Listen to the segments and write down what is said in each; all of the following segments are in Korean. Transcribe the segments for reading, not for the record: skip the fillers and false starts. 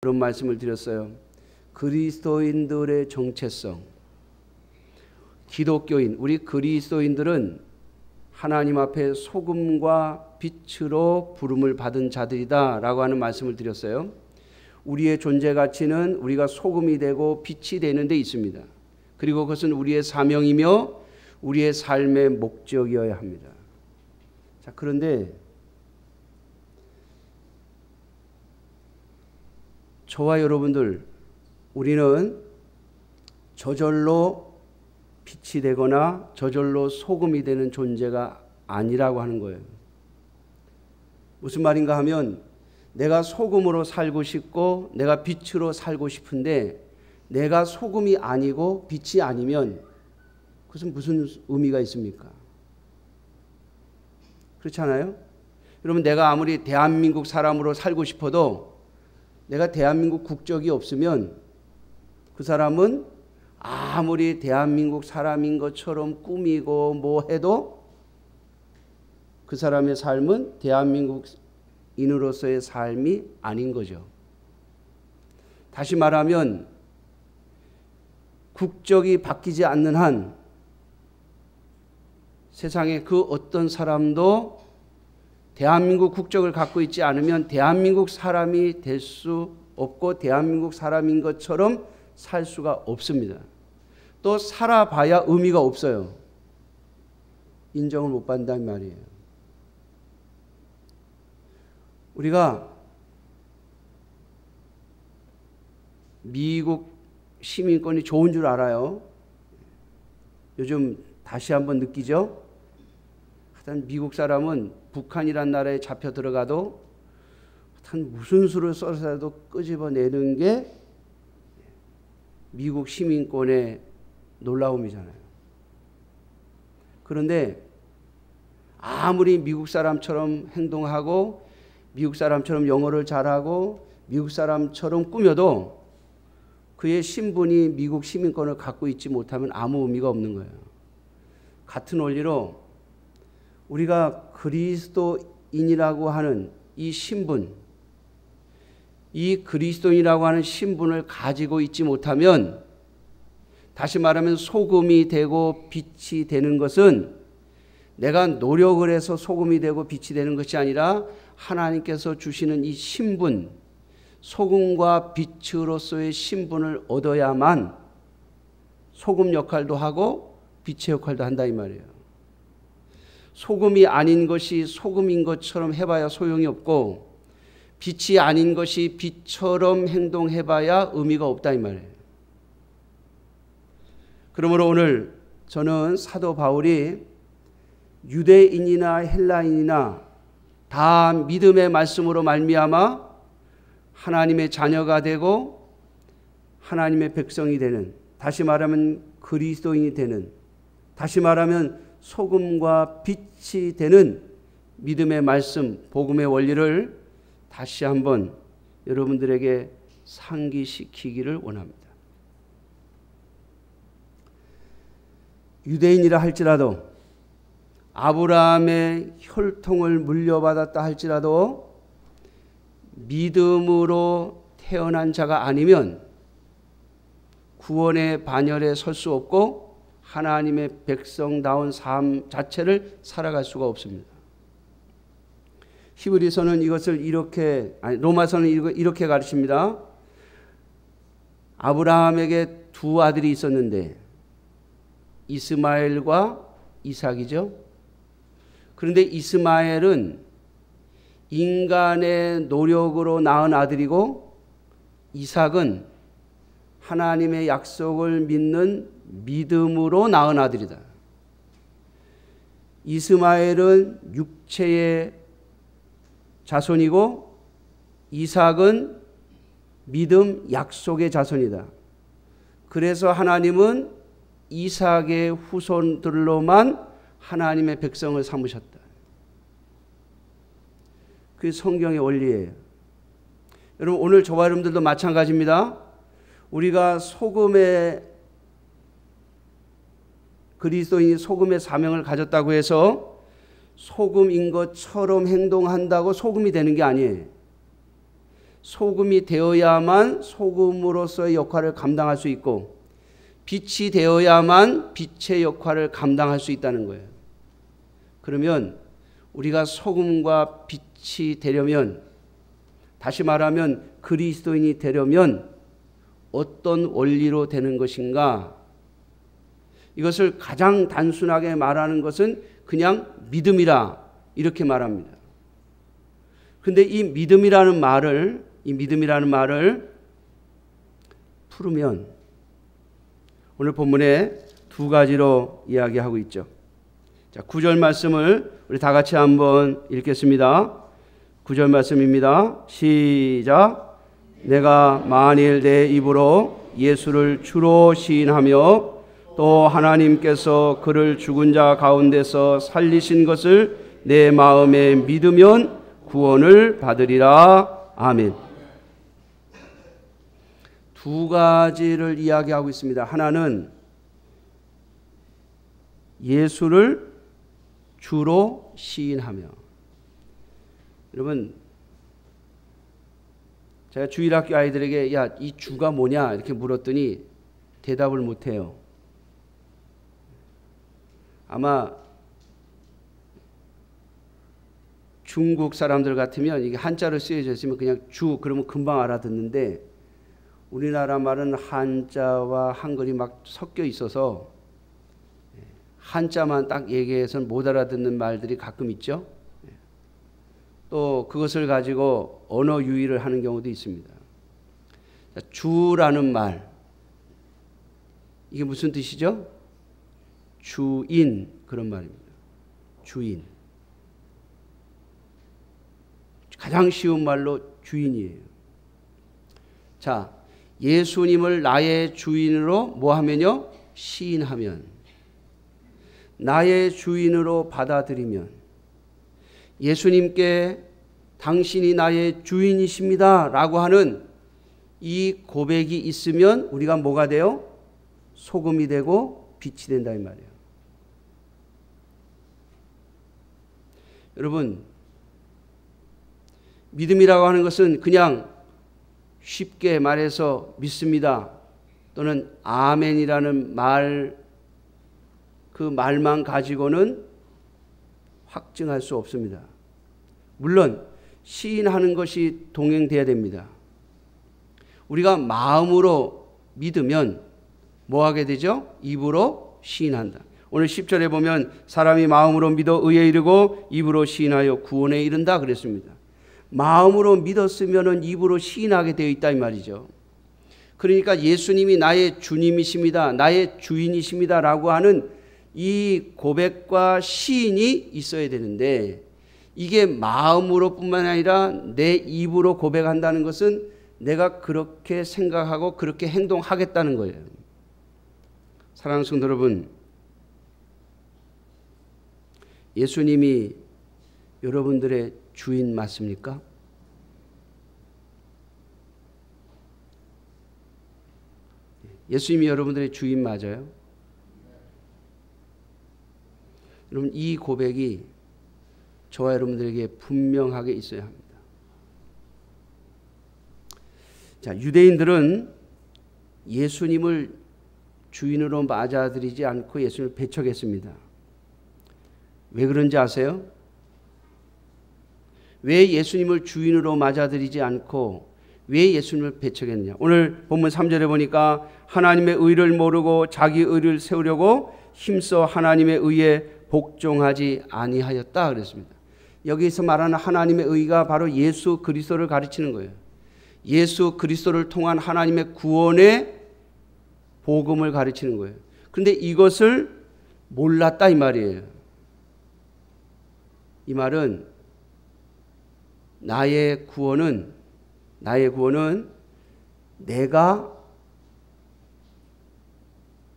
그런 말씀을 드렸어요. 그리스도인들의 정체성, 기독교인, 우리 그리스도인들은 하나님 앞에 소금과 빛으로 부름을 받은 자들이다 라고 하는 말씀을 드렸어요. 우리의 존재 가치는 우리가 소금이 되고 빛이 되는 데 있습니다. 그리고 그것은 우리의 사명이며 우리의 삶의 목적이어야 합니다. 자, 그런데 저와 여러분들, 우리는 저절로 빛이 되거나 저절로 소금이 되는 존재가 아니라고 하는 거예요. 무슨 말인가 하면 내가 소금으로 살고 싶고 내가 빛으로 살고 싶은데 내가 소금이 아니고 빛이 아니면 그것은 무슨 의미가 있습니까? 그렇지 않아요? 여러분, 내가 아무리 대한민국 사람으로 살고 싶어도 내가 대한민국 국적이 없으면 그 사람은 아무리 대한민국 사람인 것처럼 꾸미고 뭐 해도 그 사람의 삶은 대한민국인으로서의 삶이 아닌 거죠. 다시 말하면 국적이 바뀌지 않는 한 세상에 그 어떤 사람도 대한민국 국적을 갖고 있지 않으면 대한민국 사람이 될 수 없고 대한민국 사람인 것처럼 살 수가 없습니다. 또 살아봐야 의미가 없어요. 인정을 못 받는다는 말이에요. 우리가 미국 시민권이 좋은 줄 알아요. 요즘 다시 한번 느끼죠. 하여튼 미국 사람은 북한이란 나라에 잡혀 들어가도 하여튼 무슨 수를 써서라도 끄집어내는 게 미국 시민권의 놀라움이잖아요. 그런데 아무리 미국 사람처럼 행동하고 미국 사람처럼 영어를 잘하고 미국 사람처럼 꾸며도 그의 신분이 미국 시민권을 갖고 있지 못하면 아무 의미가 없는 거예요. 같은 원리로 우리가 그리스도인이라고 하는 이 신분, 이 그리스도인이라고 하는 신분을 가지고 있지 못하면, 다시 말하면 소금이 되고 빛이 되는 것은 내가 노력을 해서 소금이 되고 빛이 되는 것이 아니라 하나님께서 주시는 이 신분, 소금과 빛으로서의 신분을 얻어야만 소금 역할도 하고 빛의 역할도 한다 이 말이에요. 소금이 아닌 것이 소금인 것처럼 해봐야 소용이 없고 빛이 아닌 것이 빛처럼 행동해봐야 의미가 없다 이 말이에요. 그러므로 오늘 저는 사도 바울이 유대인이나 헬라인이나 다 믿음의 말씀으로 말미암아 하나님의 자녀가 되고 하나님의 백성이 되는, 다시 말하면 그리스도인이 되는, 다시 말하면 소금과 빛이 되는 믿음의 말씀, 복음의 원리를 다시 한번 여러분들에게 상기시키기를 원합니다. 유대인이라 할지라도 아브라함의 혈통을 물려받았다 할지라도 믿음으로 태어난 자가 아니면 구원의 반열에 설 수 없고 하나님의 백성다운 삶 자체를 살아갈 수가 없습니다. 히브리서는 이것을 로마서는 이렇게 가르칩니다. 아브라함에게 두 아들이 있었는데 이스마엘과 이삭이죠. 그런데 이스마엘은 인간의 노력으로 낳은 아들이고 이삭은 하나님의 약속을 믿는 믿음으로 낳은 아들이다. 이스마엘은 육체의 자손이고 이삭은 믿음 약속의 자손이다. 그래서 하나님은 이삭의 후손들로만 하나님의 백성을 삼으셨다. 그게 성경의 원리예요. 여러분, 오늘 저와 여러분들도 마찬가지입니다. 우리가 그리스도인이 소금의 사명을 가졌다고 해서 소금인 것처럼 행동한다고 소금이 되는 게 아니에요. 소금이 되어야만 소금으로서의 역할을 감당할 수 있고 빛이 되어야만 빛의 역할을 감당할 수 있다는 거예요. 그러면 우리가 소금과 빛이 되려면, 다시 말하면 그리스도인이 되려면 어떤 원리로 되는 것인가? 이것을 가장 단순하게 말하는 것은 그냥 믿음이라 이렇게 말합니다. 그런데 이 믿음이라는 말을 풀으면 오늘 본문에 두 가지로 이야기하고 있죠. 자, 9절 말씀을 우리 다 같이 한번 읽겠습니다. 9절 말씀입니다. 시작. 내가 만일 내 입으로 예수를 주로 시인하며 또 하나님께서 그를 죽은 자 가운데서 살리신 것을 내 마음에 믿으면 구원을 받으리라. 아멘. 두 가지를 이야기하고 있습니다. 하나는 예수를 주로 시인하며. 여러분, 제가 주일학교 아이들에게 야, 이 주가 뭐냐 이렇게 물었더니 대답을 못해요. 아마 중국 사람들 같으면 이게 한자로 쓰여져 있으면 그냥 주 그러면 금방 알아듣는데, 우리나라 말은 한자와 한글이 막 섞여 있어서 한자만 딱 얘기해서는 못 알아듣는 말들이 가끔 있죠. 또 그것을 가지고 언어 유희를 하는 경우도 있습니다. 주라는 말, 이게 무슨 뜻이죠? 주인, 그런 말입니다. 주인. 가장 쉬운 말로 주인이에요. 자, 예수님을 나의 주인으로 뭐 하면요? 시인하면, 나의 주인으로 받아들이면, 예수님께 당신이 나의 주인이십니다 라고 하는 이 고백이 있으면 우리가 뭐가 돼요? 소금이 되고 빛이 된다 이 말이에요. 여러분, 믿음이라고 하는 것은 그냥 쉽게 말해서 믿습니다 또는 아멘이라는 말, 그 말만 가지고는 확증할 수 없습니다. 물론 시인하는 것이 동행돼야 됩니다. 우리가 마음으로 믿으면 뭐 하게 되죠? 입으로 시인한다. 오늘 10절에 보면 사람이 마음으로 믿어 의에 이르고 입으로 시인하여 구원에 이른다 그랬습니다. 마음으로 믿었으면 입으로 시인하게 되어 있다 이 말이죠. 그러니까 예수님이 나의 주님이십니다, 나의 주인이십니다 라고 하는 이 고백과 시인이 있어야 되는데, 이게 마음으로 뿐만 아니라 내 입으로 고백한다는 것은 내가 그렇게 생각하고 그렇게 행동하겠다는 거예요. 사랑하는 성도 여러분, 예수님이 여러분들의 주인 맞습니까? 예수님이 여러분들의 주인 맞아요? 여러분, 이 고백이 저와 여러분들에게 분명하게 있어야 합니다. 자, 유대인들은 예수님을 주인으로 맞아들이지 않고 예수님을 배척했습니다. 왜 그런지 아세요? 왜 예수님을 주인으로 맞아들이지 않고 왜 예수님을 배척했느냐? 오늘 본문 3절에 보니까 하나님의 의를 모르고 자기 의를 세우려고 힘써 하나님의 의에 복종하지 아니하였다 그랬습니다. 여기서 말하는 하나님의 의가 바로 예수 그리스도를 가르치는 거예요. 예수 그리스도를 통한 하나님의 구원의 복음을 가르치는 거예요. 그런데 이것을 몰랐다 이 말이에요. 이 말은 나의 구원은 내가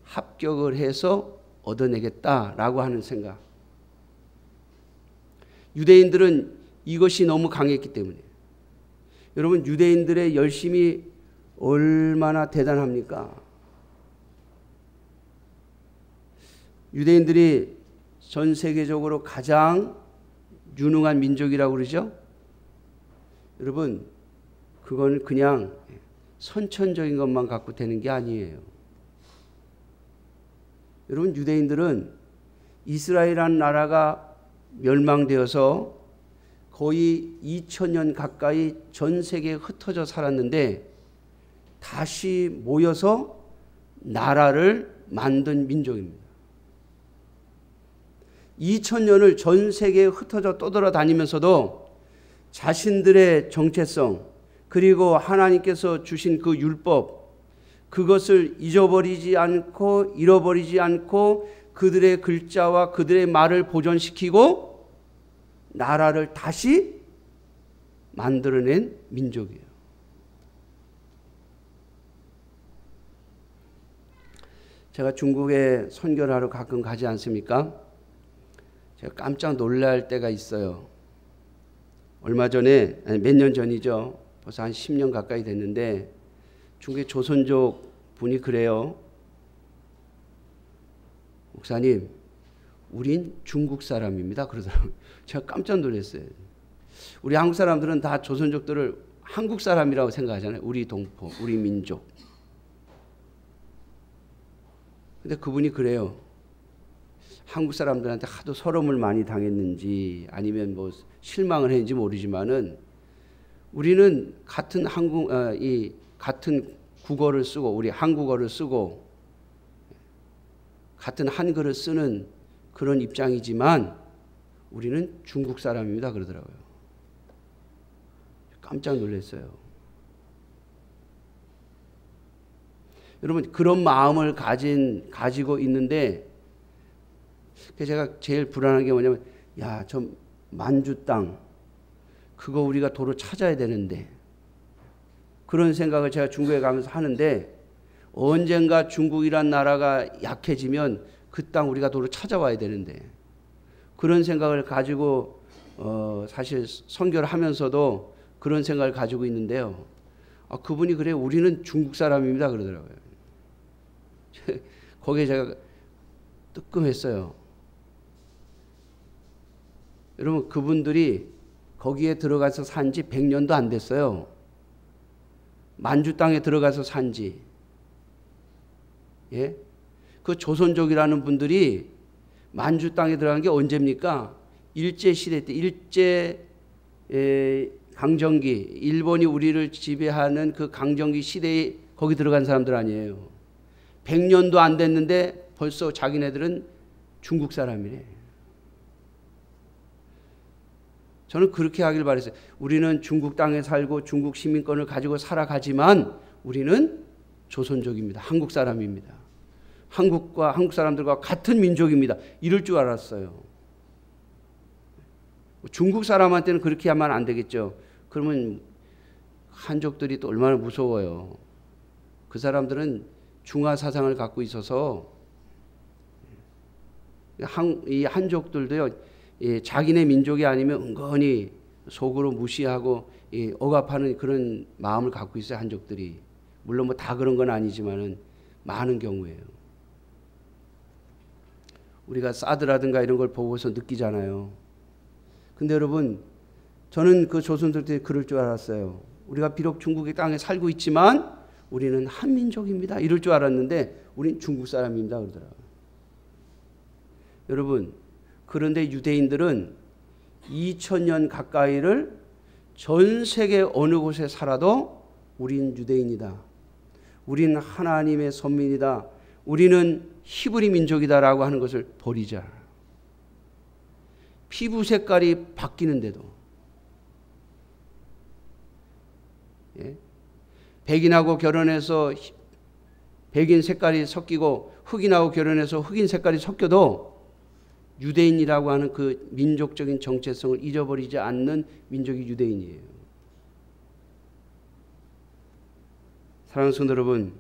합격을 해서 얻어내겠다라고 하는 생각. 유대인들은 이것이 너무 강했기 때문에. 여러분, 유대인들의 열심이 얼마나 대단합니까? 유대인들이 전 세계적으로 가장 유능한 민족이라고 그러죠? 여러분, 그건 그냥 선천적인 것만 갖고 되는 게 아니에요. 여러분, 유대인들은 이스라엘이라는 나라가 멸망되어서 거의 2000년 가까이 전 세계에 흩어져 살았는데 다시 모여서 나라를 만든 민족입니다. 2000년을 전 세계에 흩어져 떠돌아다니면서도 자신들의 정체성, 그리고 하나님께서 주신 그 율법, 그것을 잊어버리지 않고 잃어버리지 않고 그들의 글자와 그들의 말을 보존시키고 나라를 다시 만들어낸 민족이에요. 제가 중국에 선교를 하러 가끔 가지 않습니까? 제가 깜짝 놀랄 때가 있어요. 얼마 전에, 몇 년 전이죠. 벌써 한 10년 가까이 됐는데 중국의 조선족 분이 그래요. 목사님, 우린 중국 사람입니다. 그러더라고요. 제가 깜짝 놀랐어요. 우리 한국 사람들은 다 조선족들을 한국 사람이라고 생각하잖아요. 우리 동포, 우리 민족. 근데 그분이 그래요. 한국 사람들한테 하도 서름을 많이 당했는지 아니면 뭐 실망을 했는지 모르지만은 우리는 같은 같은 국어를 쓰고 우리 한국어를 쓰고 같은 한글을 쓰는 그런 입장이지만 우리는 중국 사람입니다. 그러더라고요. 깜짝 놀랐어요. 여러분, 그런 마음을 가지고 있는데 제가 제일 불안한 게 뭐냐면, 야, 저 만주 땅 그거 우리가 도로 찾아야 되는데, 그런 생각을 제가 중국에 가면서 하는데, 언젠가 중국이란 나라가 약해지면 그 땅 우리가 도로 찾아와야 되는데, 그런 생각을 가지고 사실 선교를 하면서도 그런 생각을 가지고 있는데요. 그분이 그래요. 우리는 중국 사람입니다. 그러더라고요. 거기에 제가 뜨끔했어요. 여러분, 그분들이 거기에 들어가서 산 지 100년도 안 됐어요. 만주 땅에 들어가서 산 지. 예? 그 조선족이라는 분들이 만주 땅에 들어간 게 언제입니까? 일제시대 때, 강점기, 일본이 우리를 지배하는 그 강점기 시대에 거기 들어간 사람들 아니에요. 100년도 안 됐는데 벌써 자기네들은 중국 사람이래. 저는 그렇게 하길 바랬어요. 우리는 중국 땅에 살고 중국 시민권을 가지고 살아가지만 우리는 조선족입니다. 한국 사람입니다. 한국과 한국 사람들과 같은 민족입니다. 이럴 줄 알았어요. 중국 사람한테는 그렇게 하면 안 되겠죠. 그러면 한족들이 또 얼마나 무서워요. 그 사람들은 중화 사상을 갖고 있어서 이 한족들도요, 자기네 민족이 아니면 은근히 속으로 무시하고 억압하는 그런 마음을 갖고 있어요. 한족들이. 물론 뭐 다 그런 건 아니지만은 많은 경우에요. 우리가 사드라든가 이런 걸 보고서 느끼잖아요. 근데 여러분, 저는 그 조선족 때 그럴 줄 알았어요. 우리가 비록 중국의 땅에 살고 있지만 우리는 한민족입니다. 이럴 줄 알았는데 우린 중국 사람입니다. 그러더라고요. 여러분, 그런데 유대인들은 2000년 가까이를 전 세계 어느 곳에 살아도 우린 유대인이다. 우린 하나님의 선민이다. 우리는 히브리 민족이다라고 하는 것을 버리자. 피부 색깔이 바뀌는데도, 예? 백인하고 결혼해서 백인 색깔이 섞이고 흑인하고 결혼해서 흑인 색깔이 섞여도 유대인이라고 하는 그 민족적인 정체성을 잊어버리지 않는 민족이 유대인이에요. 사랑하는 성도 여러분,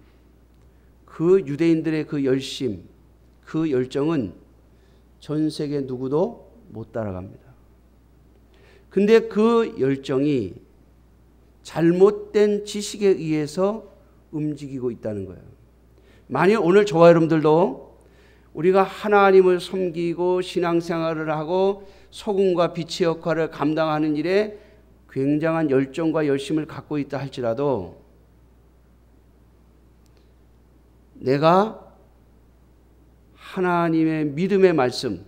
그 유대인들의 그 열심, 그 열정은 전 세계 누구도 못 따라갑니다. 근데 그 열정이 잘못된 지식에 의해서 움직이고 있다는 거예요. 만일 오늘 저와 여러분들도 우리가 하나님을 섬기고 신앙생활을 하고 소금과 빛의 역할을 감당하는 일에 굉장한 열정과 열심을 갖고 있다 할지라도 내가 하나님의 믿음의 말씀,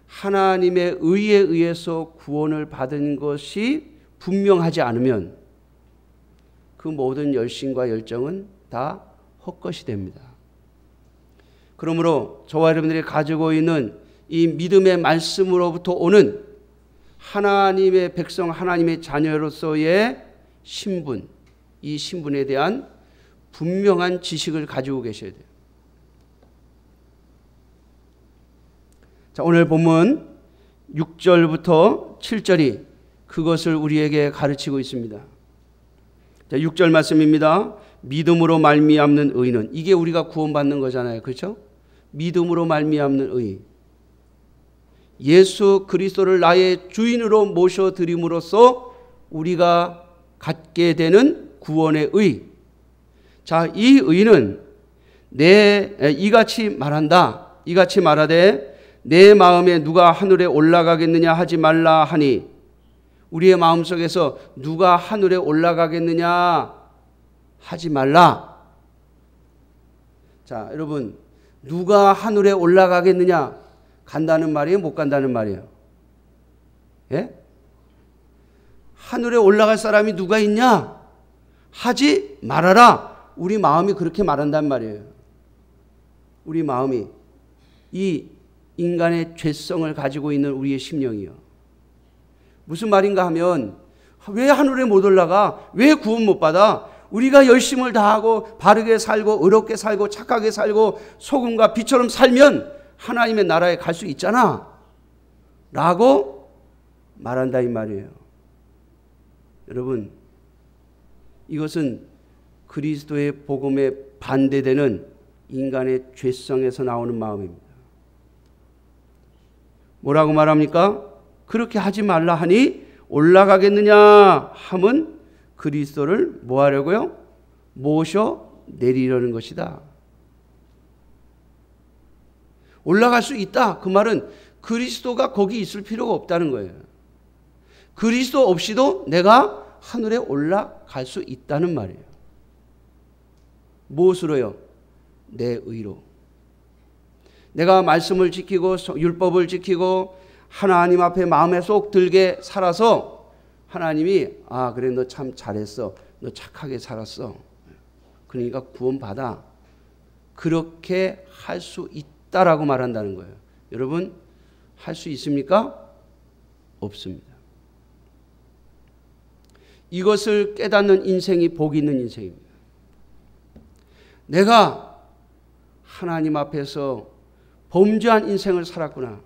하나님의 의에 의해서 구원을 받은 것이 분명하지 않으면 그 모든 열심과 열정은 다 헛것이 됩니다. 그러므로 저와 여러분들이 가지고 있는 이 믿음의 말씀으로부터 오는 하나님의 백성, 하나님의 자녀로서의 신분, 이 신분에 대한 분명한 지식을 가지고 계셔야 돼요. 자, 오늘 본문 6절부터 7절이 그것을 우리에게 가르치고 있습니다. 자, 6절 말씀입니다. 믿음으로 말미암는 의는, 이게 우리가 구원받는 거잖아요. 그렇죠? 믿음으로 말미암는 의. 예수 그리스도를 나의 주인으로 모셔드림으로써 우리가 갖게 되는 구원의 의. 자, 이 의는 이같이 말한다. 이같이 말하되 내 마음에 누가 하늘에 올라가겠느냐 하지 말라 하니, 우리의 마음속에서 누가 하늘에 올라가겠느냐 하지 말라. 자, 여러분, 누가 하늘에 올라가겠느냐, 간다는 말이에요, 못 간다는 말이에요? 예? 하늘에 올라갈 사람이 누가 있냐? 하지 말아라. 우리 마음이 그렇게 말한단 말이에요. 우리 마음이, 이 인간의 죄성을 가지고 있는 우리의 심령이요. 무슨 말인가 하면, 왜 하늘에 못 올라가? 왜 구원 못 받아? 우리가 열심을 다하고 바르게 살고 의롭게 살고 착하게 살고 소금과 빛처럼 살면 하나님의 나라에 갈 수 있잖아 라고 말한다 이 말이에요. 여러분, 이것은 그리스도의 복음에 반대되는 인간의 죄성에서 나오는 마음입니다. 뭐라고 말합니까? 그렇게 하지 말라 하니 올라가겠느냐 함은 그리스도를 뭐 하려고요? 모셔 내리려는 것이다. 올라갈 수 있다. 그 말은 그리스도가 거기 있을 필요가 없다는 거예요. 그리스도 없이도 내가 하늘에 올라갈 수 있다는 말이에요. 무엇으로요? 내 의로. 내가 말씀을 지키고 율법을 지키고 하나님 앞에 마음에 쏙 들게 살아서 하나님이 그래 너 참 잘했어. 너 착하게 살았어. 그러니까 구원받아. 그렇게 할 수 있다라고 말한다는 거예요. 여러분, 할 수 있습니까? 없습니다. 이것을 깨닫는 인생이 복이 있는 인생입니다. 내가 하나님 앞에서 범죄한 인생을 살았구나.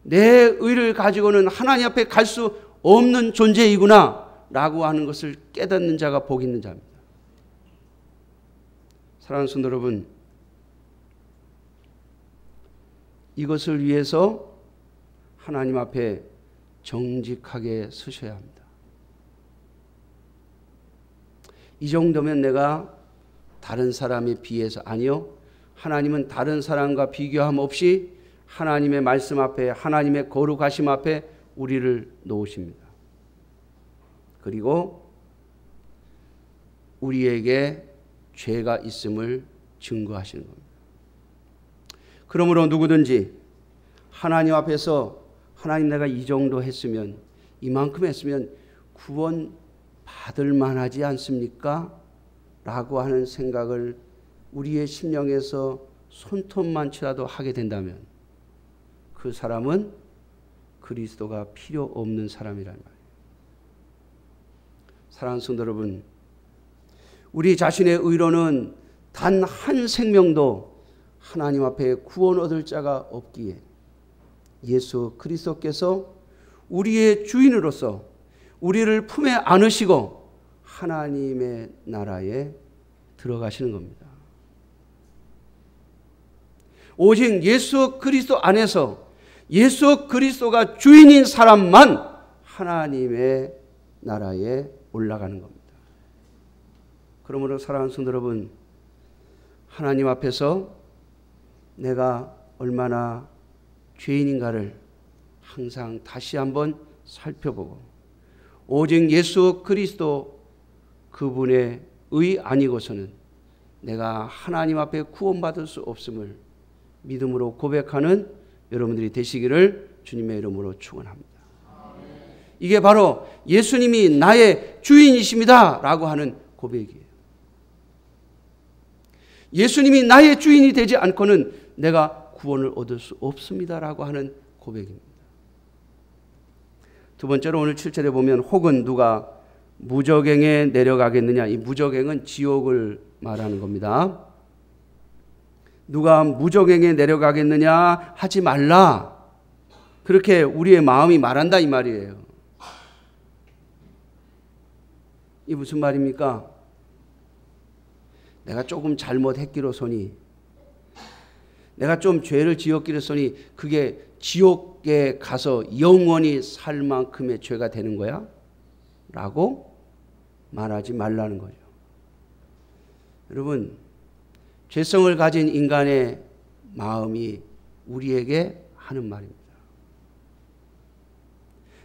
내 의를 가지고는 하나님 앞에 갈 수 없는 존재이구나 라고 하는 것을 깨닫는 자가 복 있는 자입니다. 사랑하는 성도 여러분, 이것을 위해서 하나님 앞에 정직하게 서셔야 합니다. 이 정도면 내가 다른 사람에 비해서, 아니요, 하나님은 다른 사람과 비교함 없이 하나님의 말씀 앞에, 하나님의 거룩하심 앞에 우리를 놓으십니다. 그리고 우리에게 죄가 있음을 증거하시는 겁니다. 그러므로 누구든지 하나님 앞에서 하나님 내가 이 정도 했으면, 이만큼 했으면 구원 받을 만하지 않습니까? 라고 하는 생각을 우리의 심령에서 손톱만치라도 하게 된다면 그 사람은 그리스도가 필요 없는 사람이란 말이에요. 사랑하는 성도 여러분, 우리 자신의 의로는 단 한 생명도 하나님 앞에 구원 얻을 자가 없기에 예수 그리스도께서 우리의 주인으로서 우리를 품에 안으시고 하나님의 나라에 들어가시는 겁니다. 오직 예수 그리스도 안에서 예수 그리스도가 주인인 사람만 하나님의 나라에 올라가는 겁니다. 그러므로 사랑하는 성도 여러분, 하나님 앞에서 내가 얼마나 죄인인가를 항상 다시 한번 살펴보고 오직 예수 그리스도 그분의 의 아니고서는 내가 하나님 앞에 구원받을 수 없음을 믿음으로 고백하는 여러분들이 되시기를 주님의 이름으로 축원합니다. 이게 바로 예수님이 나의 주인이십니다 라고 하는 고백이에요. 예수님이 나의 주인이 되지 않고는 내가 구원을 얻을 수 없습니다 라고 하는 고백입니다. 두 번째로 오늘 7절에 보면 혹은 누가 무저갱에 내려가겠느냐. 이 무저갱은 지옥을 말하는 겁니다. 누가 무저갱에 내려가겠느냐 하지 말라. 그렇게 우리의 마음이 말한다 이 말이에요. 이 무슨 말입니까? 내가 조금 잘못했기로서니, 내가 좀 죄를 지었기로서니 그게 지옥에 가서 영원히 살 만큼의 죄가 되는 거야? 라고 말하지 말라는 거죠. 여러분, 죄성을 가진 인간의 마음이 우리에게 하는 말입니다.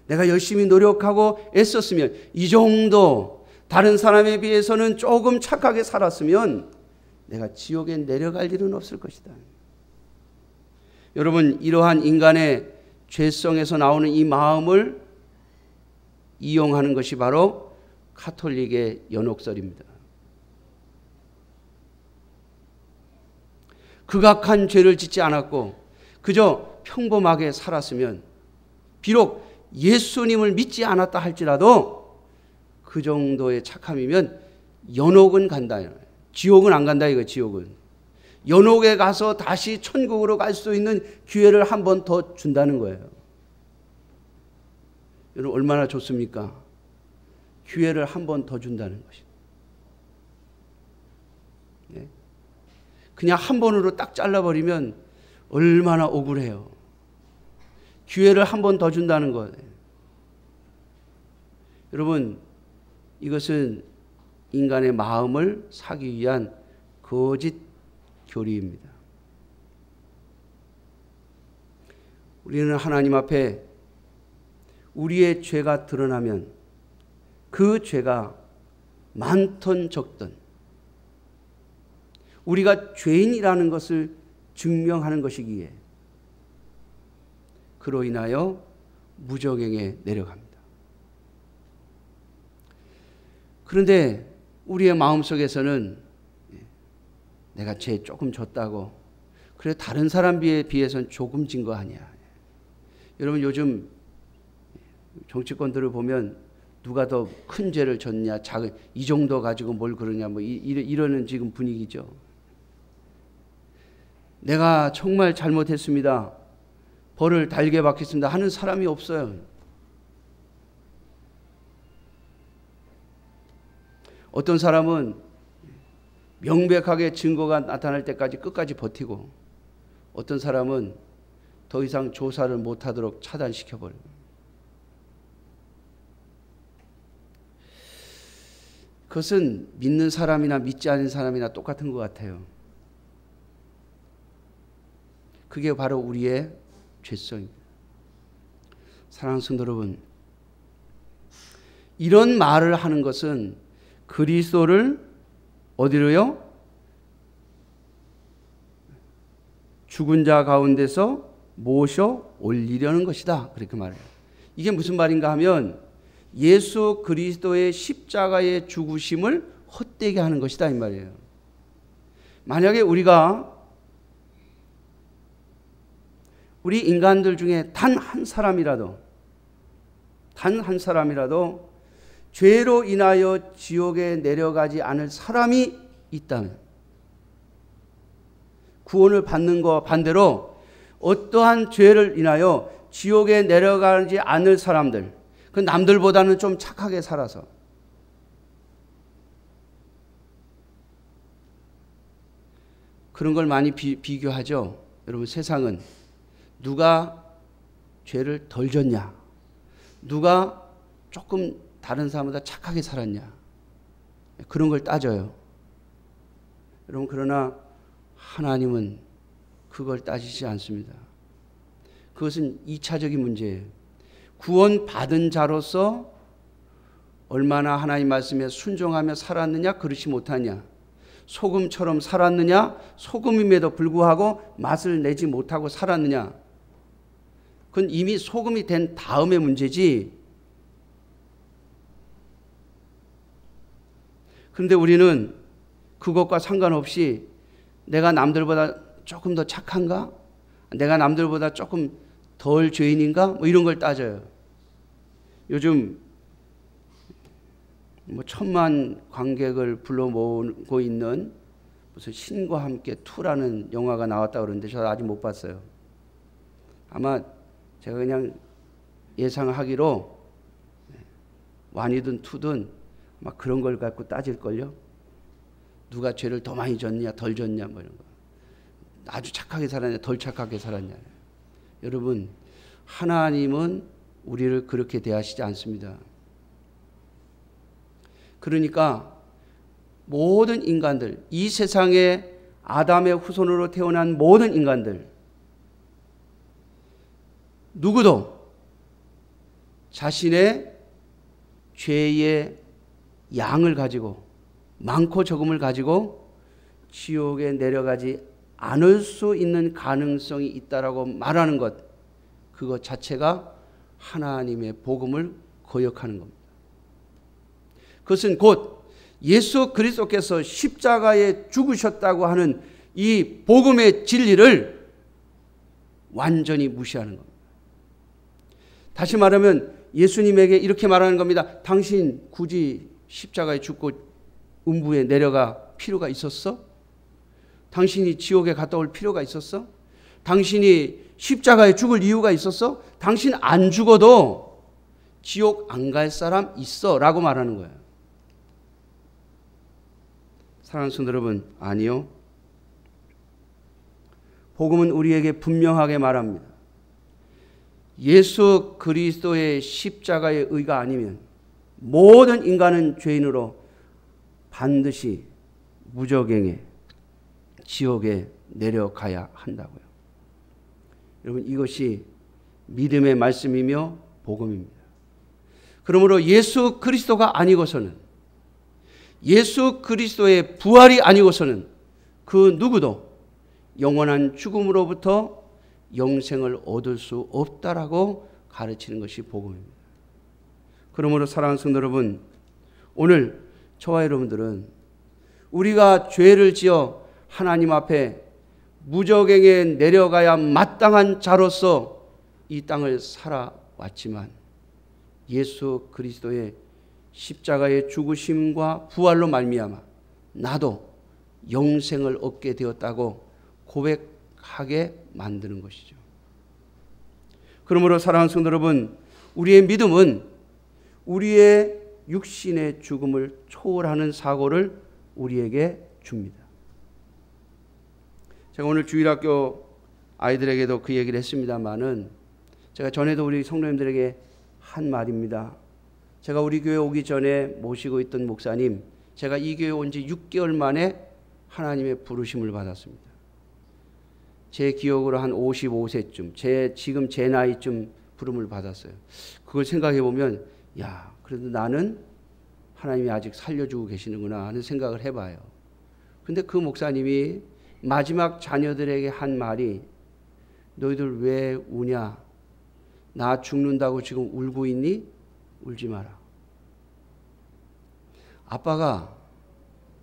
내가 열심히 노력하고 애썼으면, 이 정도 다른 사람에 비해서는 조금 착하게 살았으면 내가 지옥에 내려갈 일은 없을 것이다. 여러분, 이러한 인간의 죄성에서 나오는 이 마음을 이용하는 것이 바로 가톨릭의 연옥설입니다. 극악한 죄를 짓지 않았고 그저 평범하게 살았으면, 비록 예수님을 믿지 않았다 할지라도 그 정도의 착함이면 연옥은 간다. 지옥은 안 간다 이거. 지옥은 연옥에 가서 다시 천국으로 갈 수 있는 기회를 한 번 더 준다는 거예요. 여러분, 얼마나 좋습니까? 기회를 한 번 더 준다는 것이. 네? 그냥 한 번으로 딱 잘라버리면 얼마나 억울해요. 기회를 한 번 더 준다는 거예요. 여러분, 이것은 인간의 마음을 사기 위한 거짓 교리입니다. 우리는 하나님 앞에 우리의 죄가 드러나면 그 죄가 많든 적든 우리가 죄인이라는 것을 증명하는 것이기에 그로 인하여 무저갱에 내려갑니다. 그런데 우리의 마음속에서는 내가 죄 조금 졌다고, 그래 다른 사람에 비해서는 조금 진 거 아니야. 여러분, 요즘 정치권들을 보면 누가 더 큰 죄를 졌냐, 작은, 이 정도 가지고 뭘 그러냐, 뭐 이러는 지금 분위기죠. 내가 정말 잘못했습니다, 벌을 달게 받겠습니다 하는 사람이 없어요. 어떤 사람은 명백하게 증거가 나타날 때까지 끝까지 버티고, 어떤 사람은 더 이상 조사를 못하도록 차단시켜버려요. 그것은 믿는 사람이나 믿지 않는 사람이나 똑같은 것 같아요. 그게 바로 우리의 죄성입니다. 사랑하는 성도 여러분, 이런 말을 하는 것은 그리스도를 어디로요? 죽은 자 가운데서 모셔 올리려는 것이다. 그렇게 말해요. 이게 무슨 말인가 하면 예수 그리스도의 십자가의 죽으심을 헛되게 하는 것이다 이 말이에요. 만약에 우리 인간들 중에 단 한 사람이라도 죄로 인하여 지옥에 내려가지 않을 사람이 있다면, 구원을 받는 것 반대로 어떠한 죄를 인하여 지옥에 내려가지 않을 사람들, 그 남들보다는 좀 착하게 살아서 그런 걸 많이 비교하죠. 여러분, 세상은 누가 죄를 덜 졌냐, 누가 조금 다른 사람보다 착하게 살았냐, 그런 걸 따져요. 여러분, 그러나 하나님은 그걸 따지지 않습니다. 그것은 2차적인 문제예요. 구원 받은 자로서 얼마나 하나님 말씀에 순종하며 살았느냐, 그렇지 못하냐. 소금처럼 살았느냐, 소금임에도 불구하고 맛을 내지 못하고 살았느냐. 그건 이미 소금이 된 다음의 문제지. 그런데 우리는 그것과 상관없이 내가 남들보다 조금 더 착한가? 내가 남들보다 조금 덜 죄인인가? 뭐 이런 걸 따져요. 요즘 뭐 1000만 관객을 불러 모으고 있는 무슨 신과 함께 2라는 영화가 나왔다고 그러는데 저 아직 못 봤어요. 아마 제가 그냥 예상하기로 1이든 2든 막 그런 걸 갖고 따질걸요. 누가 죄를 더 많이 졌냐 덜 졌냐 뭐 이런 거. 아주 착하게 살았냐 덜 착하게 살았냐. 여러분, 하나님은 우리를 그렇게 대하시지 않습니다. 그러니까 모든 인간들, 이 세상에 아담의 후손으로 태어난 모든 인간들, 누구도 자신의 죄의 양을 가지고, 많고 적음을 가지고 지옥에 내려가지 않을 수 있는 가능성이 있다라고 말하는 것, 그것 자체가 하나님의 복음을 거역하는 겁니다. 그것은 곧 예수 그리스도께서 십자가에 죽으셨다고 하는 이 복음의 진리를 완전히 무시하는 겁니다. 다시 말하면 예수님에게 이렇게 말하는 겁니다. 당신 굳이 십자가에 죽고 음부에 내려가 필요가 있었어? 당신이 지옥에 갔다 올 필요가 있었어? 당신이 십자가에 죽을 이유가 있었어? 당신 안 죽어도 지옥 안 갈 사람 있어 라고 말하는 거예요. 사랑하는 성도 여러분, 아니요. 복음은 우리에게 분명하게 말합니다. 예수 그리스도의 십자가의 의가 아니면 모든 인간은 죄인으로 반드시 무저갱에 지옥에 내려가야 한다고요. 여러분, 이것이 믿음의 말씀이며 복음입니다. 그러므로 예수 그리스도가 아니고서는, 예수 그리스도의 부활이 아니고서는 그 누구도 영원한 죽음으로부터 영생을 얻을 수 없다라고 가르치는 것이 복음입니다. 그러므로 사랑하는 성도 여러분, 오늘 저와 여러분들은 우리가 죄를 지어 하나님 앞에 무저갱에 내려가야 마땅한 자로서 이 땅을 살아왔지만 예수 그리스도의 십자가의 죽으심과 부활로 말미암아 나도 영생을 얻게 되었다고 고백하게 만드는 것이죠. 그러므로 사랑하는 성도 여러분, 우리의 믿음은 우리의 육신의 죽음을 초월하는 사고를 우리에게 줍니다. 제가 오늘 주일학교 아이들에게도 그 얘기를 했습니다마는 제가 전에도 우리 성도님들에게 한 말입니다. 제가 우리 교회 오기 전에 모시고 있던 목사님, 제가 이 교회 온 지 6개월 만에 하나님의 부르심을 받았습니다. 제 기억으로 한 55세쯤, 지금 제 나이쯤 부름을 받았어요. 그걸 생각해 보면, 야, 그래도 나는 하나님이 아직 살려주고 계시는구나 하는 생각을 해봐요. 근데 그 목사님이 마지막 자녀들에게 한 말이, 너희들 왜 우냐? 나 죽는다고 지금 울고 있니? 울지 마라.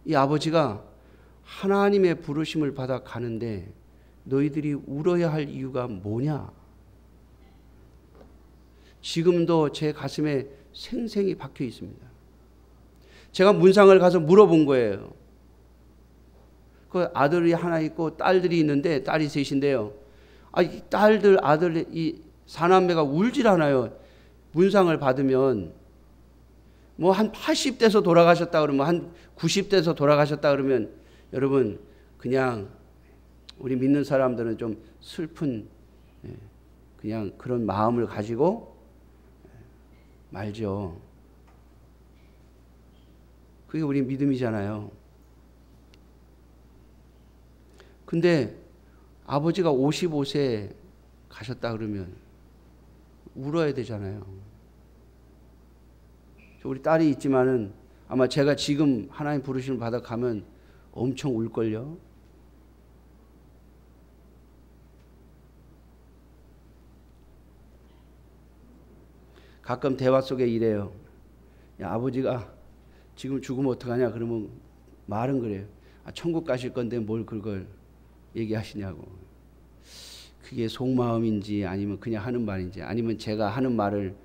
이 아버지가 하나님의 부르심을 받아 가는데 너희들이 울어야 할 이유가 뭐냐? 지금도 제 가슴에 생생히 박혀 있습니다. 제가 문상을 가서 물어본 거예요. 그 아들이 하나 있고 딸들이 있는데, 딸이 셋인데요. 이 딸들, 아들, 이 사남매가 울질 않아요. 문상을 받으면 뭐 한 80대에서 돌아가셨다 그러면, 한 90대에서 돌아가셨다 그러면, 여러분 그냥 우리 믿는 사람들은 좀 슬픈 그냥 그런 마음을 가지고 말죠. 그게 우리 믿음이잖아요. 근데 아버지가 55세 가셨다 그러면 울어야 되잖아요. 우리 딸이 있지만은 아마 제가 지금 하나님 부르심을 받아 가면 엄청 울걸요. 가끔 대화 속에 이래요. 야, 아버지가 지금 죽으면 어떡하냐 그러면 말은 그래요. 천국 가실 건데 뭘 그걸 얘기하시냐고. 그게 속마음인지 아니면 그냥 하는 말인지 아니면 제가 하는 말을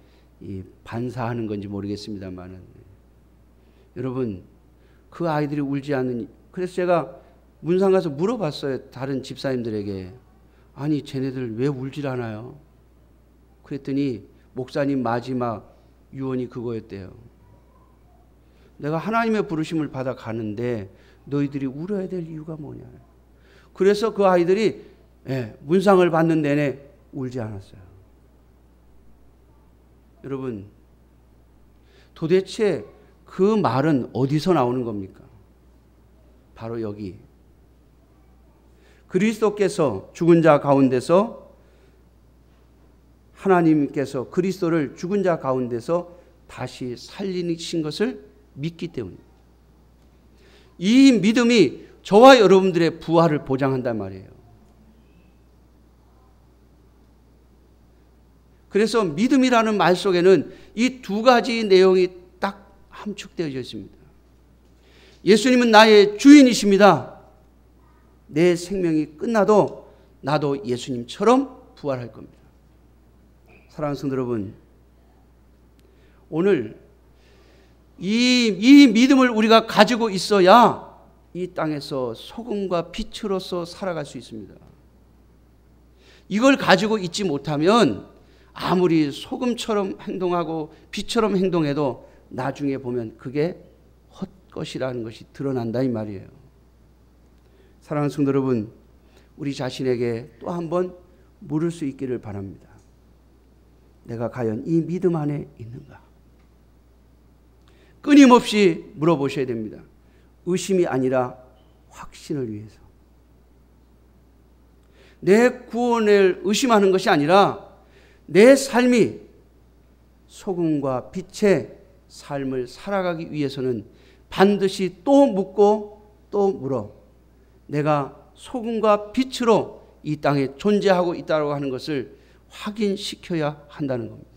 반사하는 건지 모르겠습니다만은, 여러분 그 아이들이 울지 않는, 그래서 제가 문상 가서 물어봤어요. 다른 집사님들에게. 아니 쟤네들 왜 울질 않아요? 그랬더니 목사님 마지막 유언이 그거였대요. 내가 하나님의 부르심을 받아 가는데 너희들이 울어야 될 이유가 뭐냐. 그래서 그 아이들이 문상을 받는 내내 울지 않았어요. 여러분 도대체 그 말은 어디서 나오는 겁니까? 바로 여기. 그리스도께서 죽은 자 가운데서, 하나님께서 그리스도를 죽은 자 가운데서 다시 살리신 것을 믿기 때문입니다. 이 믿음이 저와 여러분들의 부활을 보장한단 말이에요. 그래서 믿음이라는 말 속에는 이 두 가지 내용이 딱 함축되어 있습니다. 예수님은 나의 주인이십니다. 내 생명이 끝나도 나도 예수님처럼 부활할 겁니다. 사랑하는 성도 여러분, 오늘 이 믿음을 우리가 가지고 있어야 이 땅에서 소금과 빛으로서 살아갈 수 있습니다. 이걸 가지고 있지 못하면 아무리 소금처럼 행동하고 빛처럼 행동해도 나중에 보면 그게 헛것이라는 것이 드러난다 이 말이에요. 사랑하는 성도 여러분, 우리 자신에게 또 한 번 물을 수 있기를 바랍니다. 내가 과연 이 믿음 안에 있는가? 끊임없이 물어보셔야 됩니다. 의심이 아니라 확신을 위해서. 내 구원을 의심하는 것이 아니라 내 삶이 소금과 빛의 삶을 살아가기 위해서는 반드시 또 묻고 또 물어 내가 소금과 빛으로 이 땅에 존재하고 있다고 하는 것을 확인시켜야 한다는 겁니다.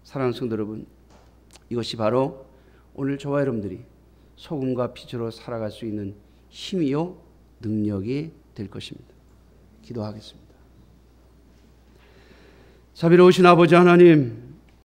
사랑하는 성도 여러분, 이것이 바로 오늘 저와 여러분들이 소금과 빛으로 살아갈 수 있는 힘이요 능력이 될 것입니다. 기도하겠습니다. 자비로우신 아버지 하나님,